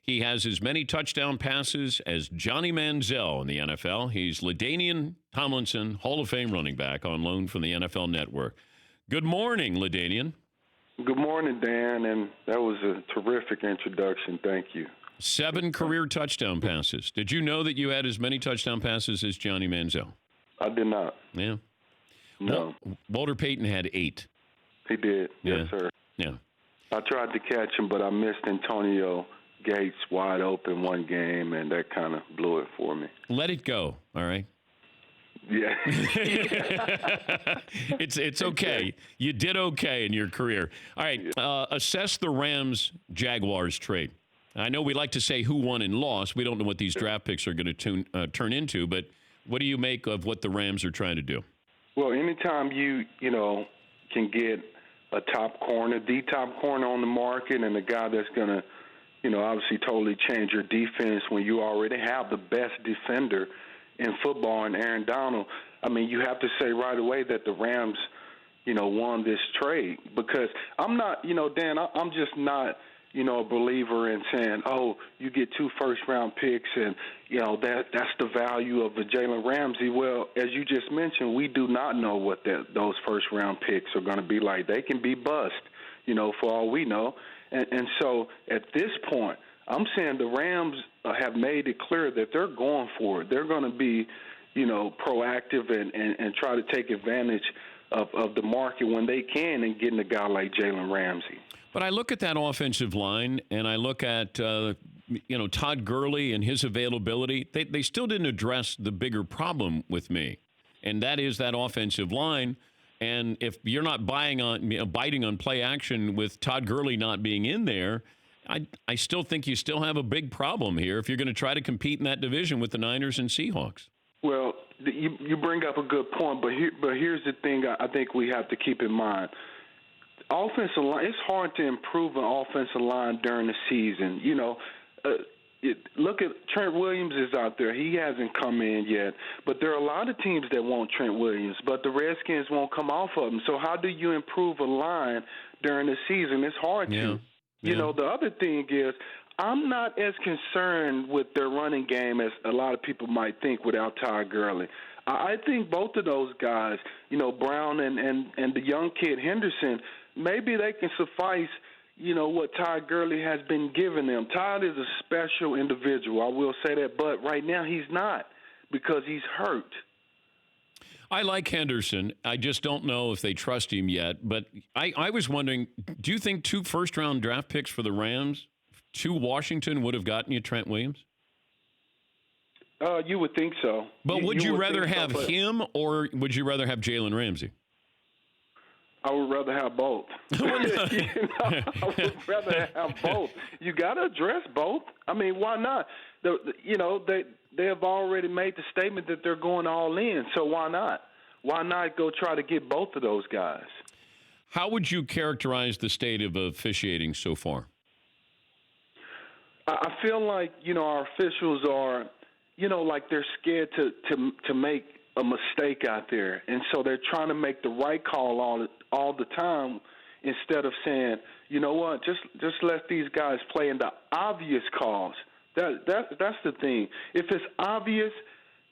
He has as many touchdown passes as Johnny Manziel in the NFL. He's LaDainian Tomlinson, Hall of Fame running back on loan from the NFL Network. Good morning, LaDainian. Good morning, Dan, and that was a terrific introduction. Thank you. 7 career touchdown passes. Did you know that you had as many touchdown passes as Johnny Manziel? I did not. Yeah. No. Walter Payton had 8. He did. Yeah. Yes, sir. Yeah. I tried to catch him, but I missed Antonio Gates wide open one game, and that kind of blew it for me. Let it go, all right? Yeah. It's okay. You did okay in your career. All right, assess the Rams-Jaguars trade. I know we like to say who won and lost. We don't know what these draft picks are going to turn into, but what do you make of what the Rams are trying to do? Well, anytime you can get a top corner, the top corner on the market, and a guy that's going to, obviously totally change your defense when you already have the best defender in football and Aaron Donald, I mean, you have to say right away that the Rams, won this trade, because I'm not, Dan, I'm just not, a believer in saying, oh, you get 2 first-round picks and, that's the value of the Jalen Ramsey. Well, as you just mentioned, we do not know what those first-round picks are going to be like. They can be bust, for all we know. And so at this point, I'm saying the Rams have made it clear that they're going for it. They're going to be, proactive and try to take advantage of the market when they can and getting a guy like Jalen Ramsey. But I look at that offensive line, and I look at, Todd Gurley and his availability. They still didn't address the bigger problem with me, and that is that offensive line. And if you're not biting on play action with Todd Gurley not being in there, I still think you still have a big problem here if you're going to try to compete in that division with the Niners and Seahawks. Well, you bring up a good point, but here's the thing I think we have to keep in mind. Offensive line, it's hard to improve an offensive line during the season. Look at Trent Williams is out there. He hasn't come in yet, but there are a lot of teams that want Trent Williams, but the Redskins won't come off of him. So how do you improve a line during the season? It's hard to. Yeah. The other thing is I'm not as concerned with their running game as a lot of people might think without Todd Gurley. I think both of those guys, Brown and the young kid Henderson, maybe they can suffice, what Todd Gurley has been giving them. Todd is a special individual, I will say that, but right now he's not because he's hurt. I like Henderson. I just don't know if they trust him yet. But I was wondering, do you think 2 first-round draft picks for the Rams to Washington would have gotten you Trent Williams? You would think so. But would you rather have him or would you rather have Jalen Ramsey? I would rather have both. I would rather have both. You got to address both. I mean, why not? They have already made the statement that they're going all in, so why not? Why not go try to get both of those guys? How would you characterize the state of officiating so far? I feel like, our officials are, like they're scared to make a mistake out there. And so they're trying to make the right call all the time instead of saying, you know what, just let these guys play in the obvious calls. That's the thing. If it's obvious,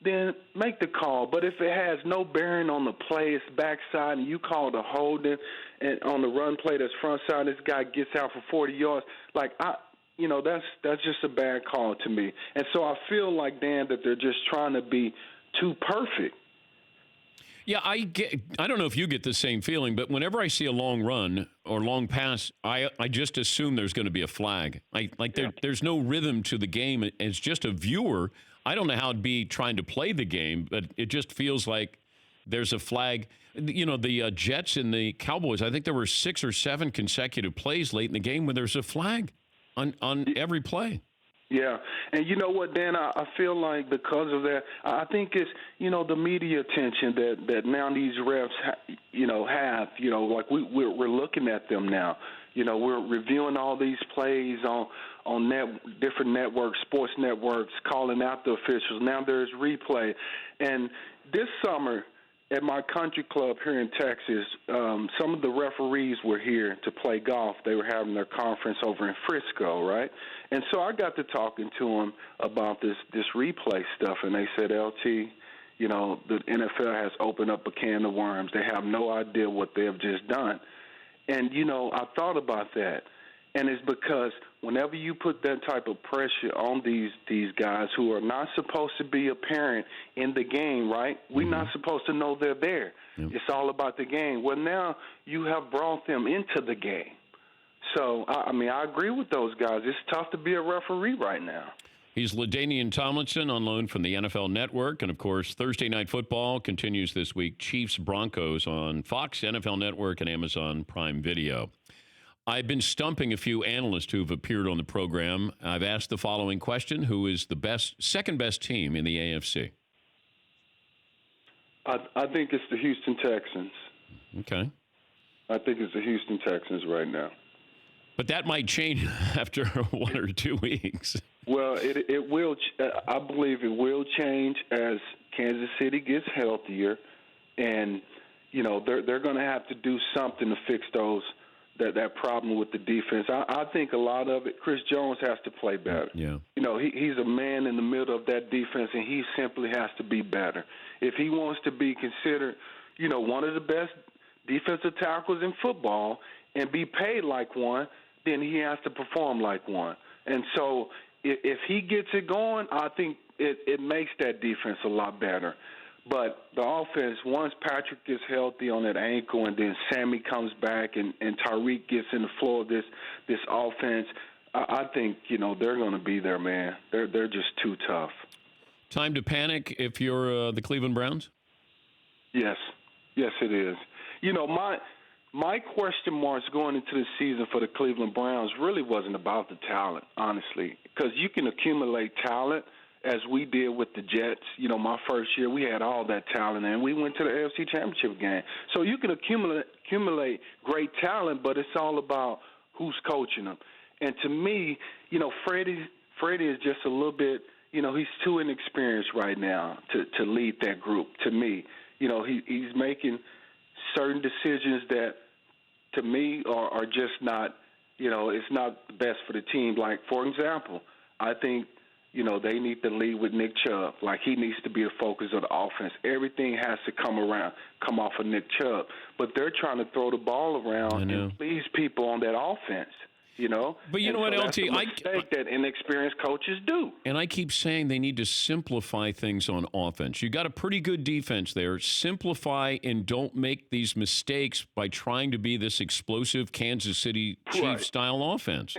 then make the call. But if it has no bearing on the play, it's backside, and you call the holding, and on the run play that's front side, this guy gets out for 40 yards, that's just a bad call to me. And so I feel like, Dan, that they're just trying to be too perfect. Yeah, I don't know if you get the same feeling, but whenever I see a long run or long pass, I just assume there's going to be a flag. There's no rhythm to the game. As just a viewer, I don't know how it'd be trying to play the game, but it just feels like there's a flag. The Jets and the Cowboys, I think there were 6 or 7 consecutive plays late in the game where there's a flag on every play. Yeah, and you know what, Dan, I feel like because of that, I think it's, the media attention that now these refs, have, like we're looking at them now. We're reviewing all these plays on different networks, sports networks, calling out the officials. Now there's replay. And this summer, at my country club here in Texas, some of the referees were here to play golf. They were having their conference over in Frisco, right? And so I got to talking to them about this replay stuff, and they said, LT, you know, the NFL has opened up a can of worms. They have no idea what they have just done. And, you know, I thought about that. And it's because whenever you put that type of pressure on these guys who are not supposed to be apparent in the game, right? We're not supposed to know they're there. Yep. It's all about the game. Well, now you have brought them into the game. So, I mean, I agree with those guys. It's tough to be a referee right now. He's LaDainian Tomlinson on loan from the NFL Network. And, of course, Thursday Night Football continues this week. Chiefs-Broncos on Fox, NFL Network, and Amazon Prime Video. I've been stumping a few analysts who've appeared on the program. I've asked the following question: who is the second best team in the AFC? I think it's the Houston Texans. Okay. I think it's the Houston Texans right now. But that might change after 1 or 2 weeks. Well, it will. I believe it will change as Kansas City gets healthier, and you know they're going to have to do something to fix that problem with the defense. I think a lot of it, Chris Jones has to play better. Yeah. You know, he's a man in the middle of that defense, and he simply has to be better. If he wants to be considered, you know, one of the best defensive tackles in football and be paid like one, then he has to perform like one. And so if he gets it going, I think it makes that defense a lot better. But the offense, once Patrick gets healthy on that ankle and then Sammy comes back and Tyreek gets in the flow of this offense, I think, you know, they're going to be there, man. They're just too tough. Time to panic if you're the Cleveland Browns? Yes. Yes, it is. You know, my question marks going into the season for the Cleveland Browns really wasn't about the talent, honestly, because you can accumulate talent as we did with the Jets. You know, my first year, we had all that talent, and we went to the AFC Championship game. So you can accumulate great talent, but it's all about who's coaching them. And to me, you know, Freddie is just a little bit, you know, he's too inexperienced right now to lead that group, to me. You know, he's making certain decisions that, to me, are just not, you know, it's not the best for the team. Like, for example, I think, you know, they need to lead with Nick Chubb. Like, he needs to be the focus of the offense. Everything has to come off of Nick Chubb. But they're trying to throw the ball around and please people on that offense, you know. But you know what, that's LT? a mistake that inexperienced coaches do. And I keep saying they need to simplify things on offense. You got a pretty good defense there. Simplify and don't make these mistakes by trying to be this explosive Kansas City Chiefs-style offense.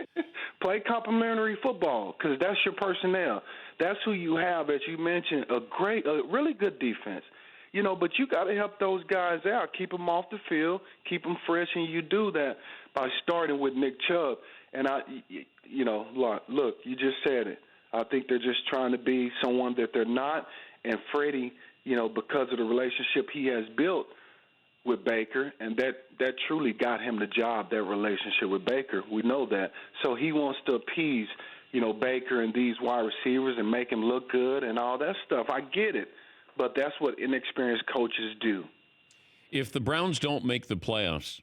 Play complementary football because that's your personnel. That's who you have, as you mentioned, a really good defense. You know, but you got to help those guys out, keep them off the field, keep them fresh, and you do that by starting with Nick Chubb. And, you know, look, you just said it. I think they're just trying to be someone that they're not. And Freddie, you know, because of the relationship he has built with Baker, and that truly got him the job, that relationship with Baker. We know that. So he wants to appease, you know, Baker and these wide receivers and make him look good and all that stuff. I get it, but that's what inexperienced coaches do. If the Browns don't make the playoffs,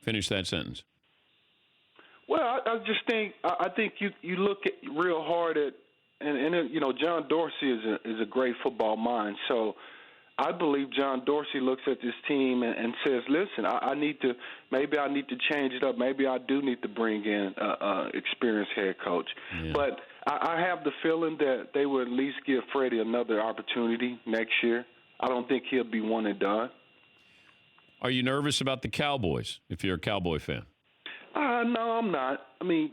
finish that sentence. Well, I think you look at real hard at, and you know, John Dorsey is a great football mind, so I believe John Dorsey looks at this team and says, listen, I need to change it up. Maybe I do need to bring in an experienced head coach. Yeah. But I have the feeling that they will at least give Freddie another opportunity next year. I don't think he'll be one and done. Are you nervous about the Cowboys, if you're a Cowboy fan? No, I'm not. I mean,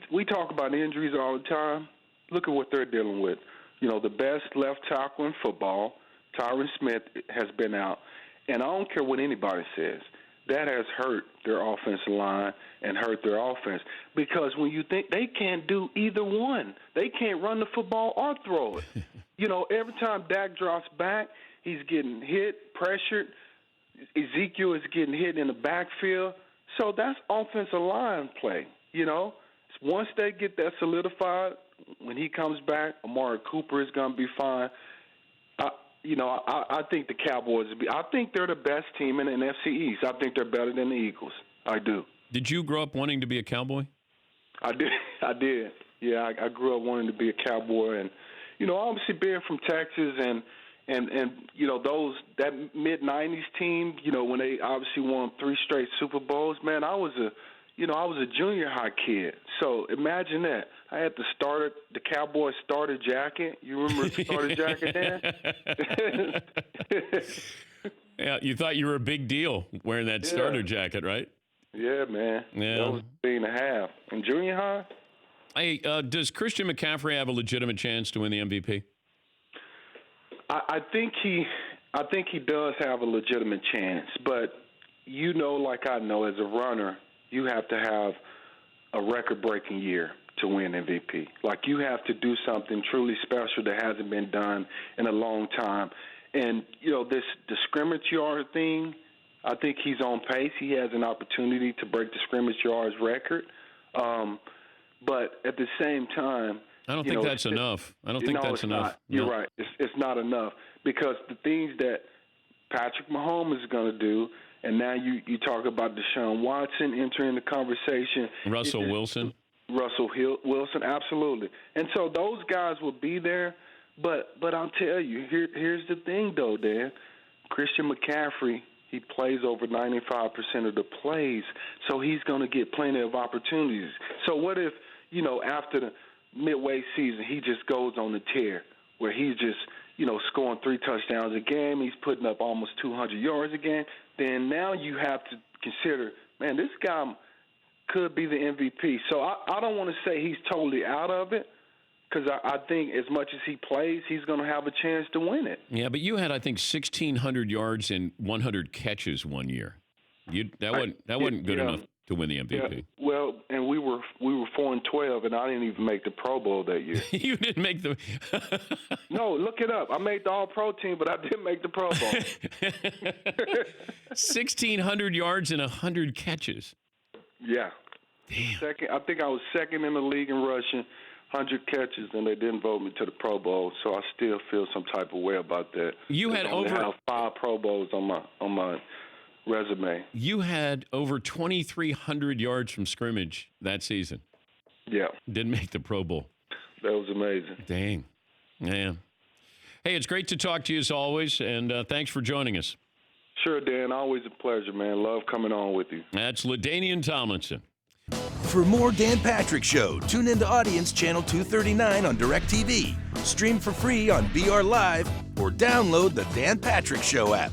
we talk about injuries all the time. Look at what they're dealing with. You know, the best left tackle in football, Tyron Smith, has been out. And I don't care what anybody says. That has hurt their offensive line and hurt their offense. Because when you think they can't do either one, they can't run the football or throw it. You know, every time Dak drops back, he's getting hit, pressured. Ezekiel is getting hit in the backfield. So that's offensive line play, you know. Once they get that solidified, when he comes back, Amari Cooper is going to be fine. I think the Cowboys. I think they're the best team in the NFC East. I think they're better than the Eagles. I do. Did you grow up wanting to be a Cowboy? I did. I did. Yeah, I grew up wanting to be a Cowboy, and obviously being from Texas and that mid '90s team. When they obviously won 3 straight Super Bowls. Man, I was a junior high kid. So imagine that. I had the Cowboys starter jacket. You remember the starter jacket, Dan? Yeah, you thought you were a big deal wearing that starter jacket, right? Yeah, man. Yeah. That was a thing and a half. In junior high? Hey, does Christian McCaffrey have a legitimate chance to win the MVP? I think he does have a legitimate chance, but like I know, as a runner, you have to have a record-breaking year to win MVP. Like, you have to do something truly special that hasn't been done in a long time. And, the scrimmage yard thing, I think he's on pace. He has an opportunity to break the scrimmage yards record. But at the same time, I don't think that's enough. I don't think that's enough. Not. You're right. It's not enough, because the things that Patrick Mahomes is going to do, and now you talk about Deshaun Watson entering the conversation. Russell Wilson, absolutely. And so those guys will be there. But I'll tell you, here's the thing, though, Dan. Christian McCaffrey, he plays over 95% of the plays, so he's going to get plenty of opportunities. So what if, after the midway season, he just goes on the tear where he's just, scoring 3 touchdowns a game, he's putting up almost 200 yards a game, then now you have to consider, man, this guy could be the MVP. So I don't want to say he's totally out of it, because I think as much as he plays, he's going to have a chance to win it. Yeah, but you had, I think, 1,600 yards and 100 catches one year. That wasn't good enough to win the MVP. Yeah, well, and we were 4-12, and I didn't even make the Pro Bowl that year. You didn't make the. No, look it up. I made the All-Pro team, but I didn't make the Pro Bowl. 1,600 yards and 100 catches. Yeah. Damn. Second. I think I was second in the league in rushing, 100 catches, and they didn't vote me to the Pro Bowl. So I still feel some type of way about that. You had only have 5 Pro Bowls on my resume. You had over 2,300 yards from scrimmage that season. Yeah. Didn't make the Pro Bowl. That was amazing. Dang. Yeah. Hey, it's great to talk to you as always, and thanks for joining us. Sure, Dan. Always a pleasure, man. Love coming on with you. That's LaDainian Tomlinson. For more Dan Patrick Show, tune into Audience Channel 239 on DirecTV. Stream for free on BR Live or download the Dan Patrick Show app.